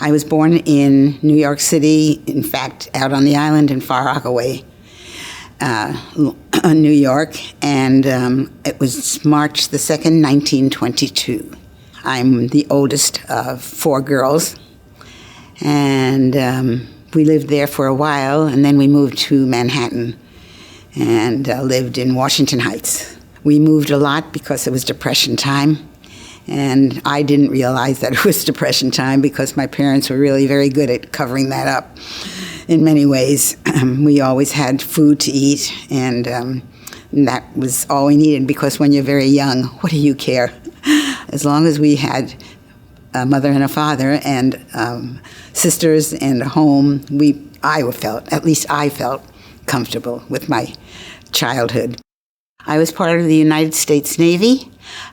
I was born in New York City, in fact, out on the island in Far Rockaway, New York, and it was March the 2nd, 1922. I'm the oldest of 4 girls, and we lived there for a while, and then we moved to Manhattan and lived in Washington Heights. We moved a lot because it was Depression time, and I didn't realize that it was Depression time because my parents were really very good at covering that up in many ways. We always had food to eat, and that was all we needed, because when you're very young, what do you care? As long as we had a mother and a father and sisters and a home, I felt comfortable with my childhood. I was part of the United States Navy.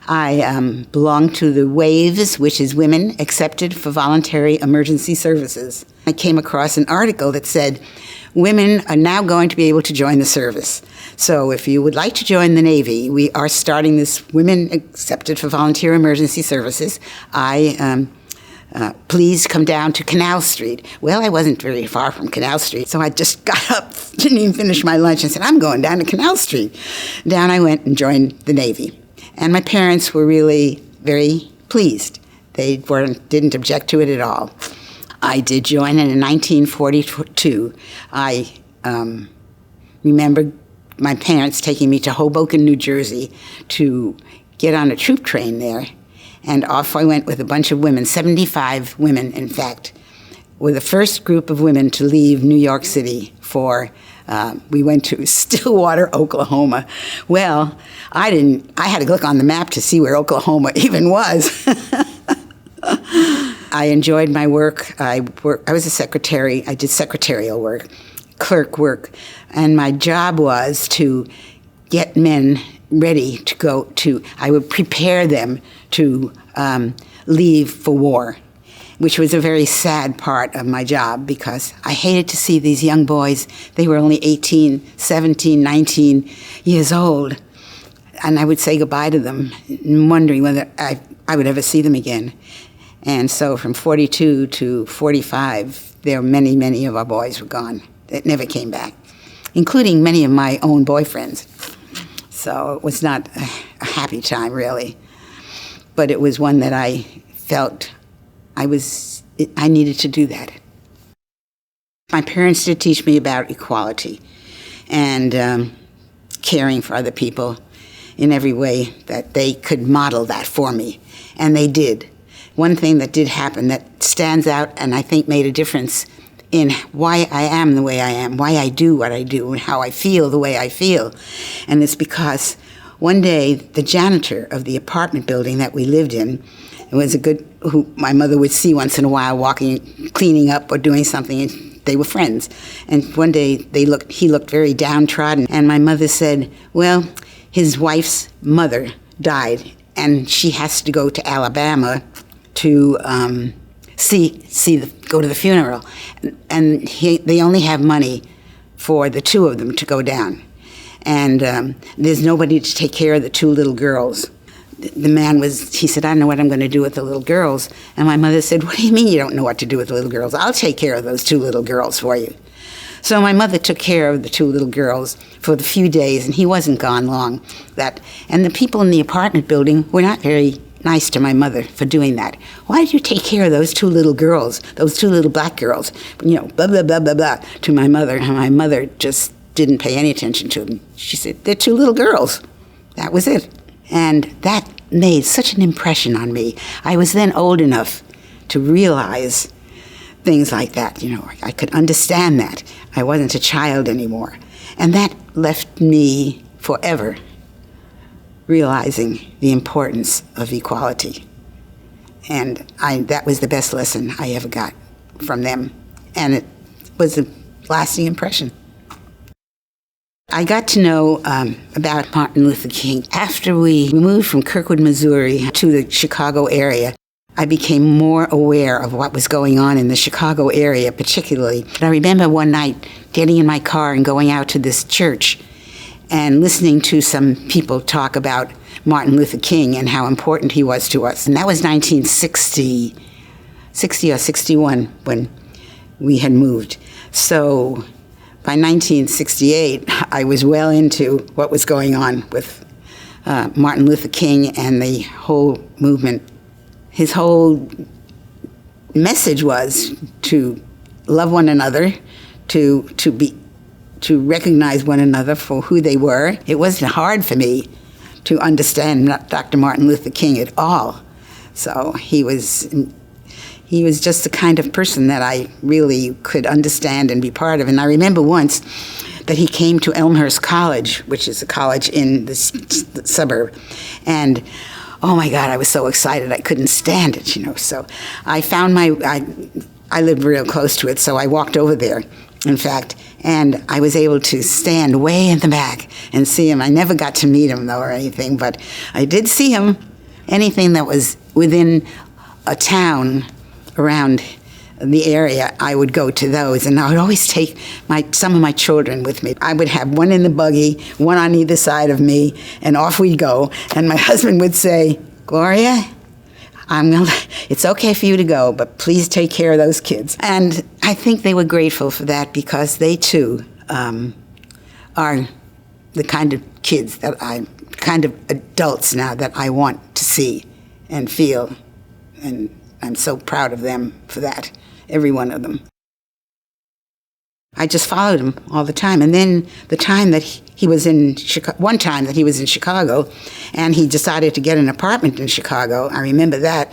I belonged to the WAVES, which is Women Accepted for Voluntary Emergency Services. I came across an article that said, women are now going to be able to join the service. So if you would like to join the Navy, we are starting this Women Accepted for Volunteer Emergency Services. Please come down to Canal Street. Well, I wasn't very far from Canal Street, so I just got up, didn't even finish my lunch, and said, I'm going down to Canal Street. Down I went and joined the Navy. And my parents were really very pleased. They didn't object to it at all. I did join, and in 1942, I remember my parents taking me to Hoboken, New Jersey, to get on a troop train there. And off I went with a bunch of women, 75 women, in fact, were the first group of women to leave New York City we went to Stillwater, Oklahoma. Well, I had to look on the map to see where Oklahoma even was. I enjoyed my work. I was a secretary. I did secretarial work, clerk work, and my job was to get men ready to go to, I would prepare them to leave for war, which was a very sad part of my job, because I hated to see these young boys. They were only 18, 17, 19 years old, and I would say goodbye to them, wondering whether I would ever see them again. And so from 42 to 45, many, many of our boys were gone. They never came back, including many of my own boyfriends. So it was not a happy time, really. But it was one that I felt I needed to do that. My parents did teach me about equality and caring for other people in every way that they could model that for me, and they did. One thing that did happen that stands out and I think made a difference in why I am the way I am, why I do what I do, and how I feel the way I feel. And it's because one day the janitor of the apartment building that we lived in, it was who my mother would see once in a while walking, cleaning up or doing something, and they were friends. And one day he looked very downtrodden, and my mother said, well, his wife's mother died, and she has to go to Alabama to go to the funeral, and they only have money for the 2 of them to go down, and there's nobody to take care of the 2 little girls. The man he said, I don't know what I'm going to do with the little girls. And my mother said, what do you mean you don't know what to do with the little girls? I'll take care of those 2 little girls for you. So my mother took care of the 2 little girls for the few days, and he wasn't gone long. And the people in the apartment building were not very nice to my mother for doing that. Why did you take care of those 2 little girls, those 2 little black girls? Blah, blah, blah, blah, blah, to my mother. And my mother just didn't pay any attention to them. She said, they're 2 little girls. That was it. And that made such an impression on me. I was then old enough to realize things like that. I could understand that. I wasn't a child anymore. And that left me forever realizing the importance of equality. And that was the best lesson I ever got from them. And it was a lasting impression. I got to know about Martin Luther King. After we moved from Kirkwood, Missouri to the Chicago area, I became more aware of what was going on in the Chicago area particularly. I remember one night getting in my car and going out to this church and listening to some people talk about Martin Luther King and how important he was to us. And that was 1960. 60 or 61 when we had moved. So by 1968, I was well into what was going on with Martin Luther King and the whole movement. His whole message was to love one another, to recognize one another for who they were. It wasn't hard for me to understand Dr. Martin Luther King at all. So he was just the kind of person that I really could understand and be part of. And I remember once that he came to Elmhurst College, which is a college in the suburb, and oh my God, I was so excited. I couldn't stand it, So I found I lived real close to it, so I walked over there, in fact, and I was able to stand way in the back and see him. I never got to meet him, though, or anything, but I did see him. Anything that was within a town around the area, I would go to those, and I would always take some of my children with me. I would have one in the buggy, one on either side of me, and off we'd go. And my husband would say, "Gloria, it's okay for you to go, but please take care of those kids." And I think they were grateful for that, because they too are the kind of kids kind of adults now that I want to see and feel. And I'm so proud of them for that, every one of them. I just followed him all the time. And then the time that he was in Chicago, one time that he was in Chicago, and he decided to get an apartment in Chicago. I remember that.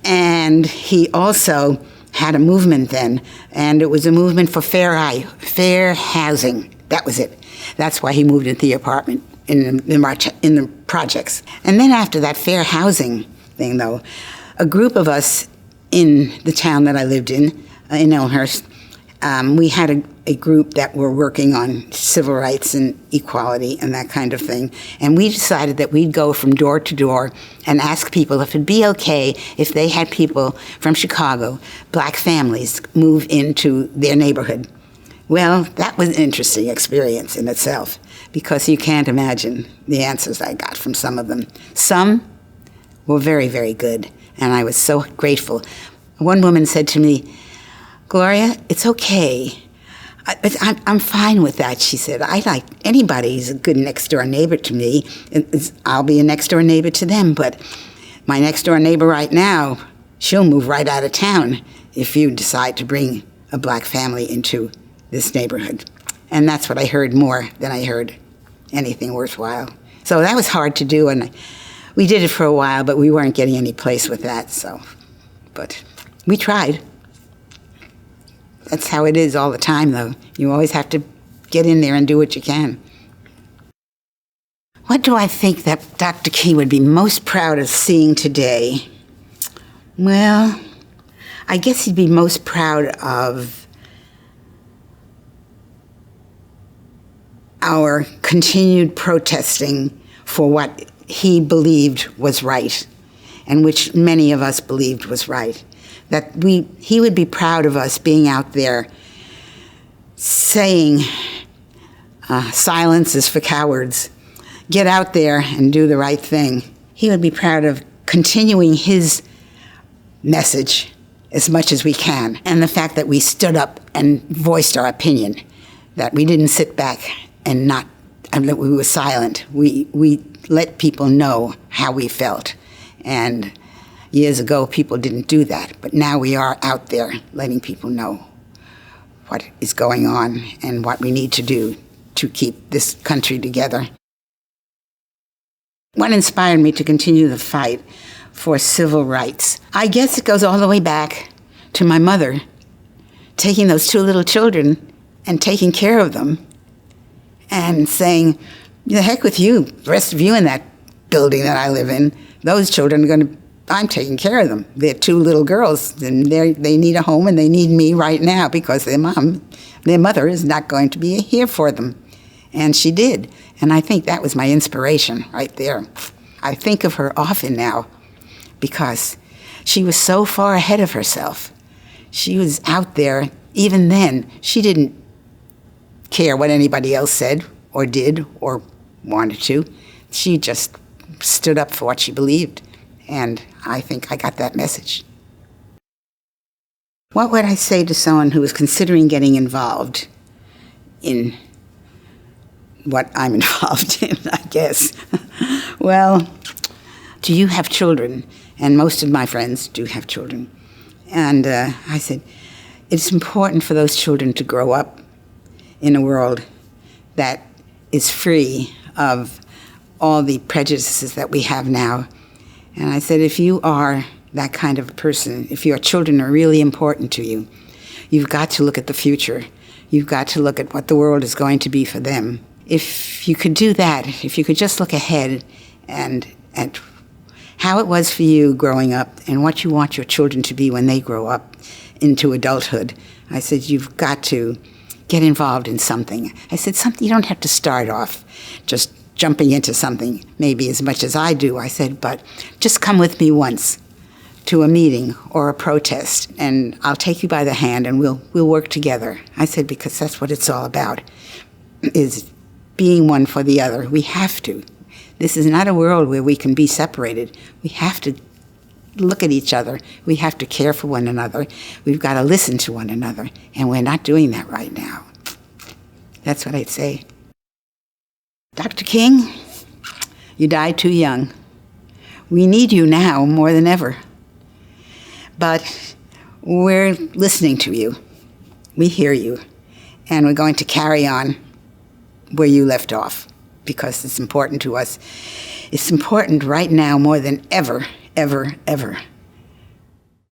And he also had a movement then, and it was a movement for fair housing. That was it. That's why he moved into the apartment in the projects. And then after that fair housing thing, though, a group of us in the town that I lived in Elmhurst, we had a group that were working on civil rights and equality and that kind of thing. And we decided that we'd go from door to door and ask people if it'd be okay if they had people from Chicago, black families, move into their neighborhood. Well, that was an interesting experience in itself, because you can't imagine the answers I got from some of them. Some were very, very good, and I was so grateful. One woman said to me, "Gloria, it's okay. I'm fine with that," she said. "I like anybody who's a good next-door neighbor to me. I'll be a next-door neighbor to them, but my next-door neighbor right now, she'll move right out of town if you decide to bring a black family into this neighborhood." And that's what I heard more than I heard anything worthwhile. So that was hard to do, and we did it for a while, but we weren't getting any place with that. But we tried. That's how it is all the time, though. You always have to get in there and do what you can. What do I think that Dr. King would be most proud of seeing today? Well, I guess he'd be most proud of our continued protesting for what he believed was right, and which many of us believed was right. That he would be proud of us being out there saying, silence is for cowards. Get out there and do the right thing. He would be proud of continuing his message as much as we can, and the fact that we stood up and voiced our opinion, that we didn't sit back and that we were silent. We let people know how we felt. And years ago, people didn't do that, but now we are out there letting people know what is going on and what we need to do to keep this country together. What inspired me to continue the fight for civil rights? I guess it goes all the way back to my mother, taking those two little children and taking care of them and saying, "The heck with you, the rest of you in that building that I live in, those children are I'm taking care of them. They're two little girls, and they need a home, and they need me right now because their mother is not going to be here for them." And she did. And I think that was my inspiration right there. I think of her often now because she was so far ahead of herself. She was out there. Even then, she didn't care what anybody else said or did or wanted to. She just stood up for what she believed. And I think I got that message. What would I say to someone who is considering getting involved in what I'm involved in, I guess? Well, do you have children? And most of my friends do have children. And I said, it's important for those children to grow up in a world that is free of all the prejudices that we have now. And I said, if you are that kind of person, if your children are really important to you, you've got to look at the future. You've got to look at what the world is going to be for them. If you could do that, if you could just look ahead and at how it was for you growing up and what you want your children to be when they grow up into adulthood, I said, you've got to get involved in something. I said, something you don't have to start off just jumping into something maybe as much as I do. I said, but just come with me once to a meeting or a protest, and I'll take you by the hand and we'll work together. I said, because that's what it's all about, is being one for the other. We have to. This is not a world where we can be separated. We have to look at each other. We have to care for one another. We've got to listen to one another, and we're not doing that right now. That's what I'd say. Dr. King, you died too young. We need you now more than ever. But we're listening to you. We hear you. And we're going to carry on where you left off because it's important to us. It's important right now more than ever, ever, ever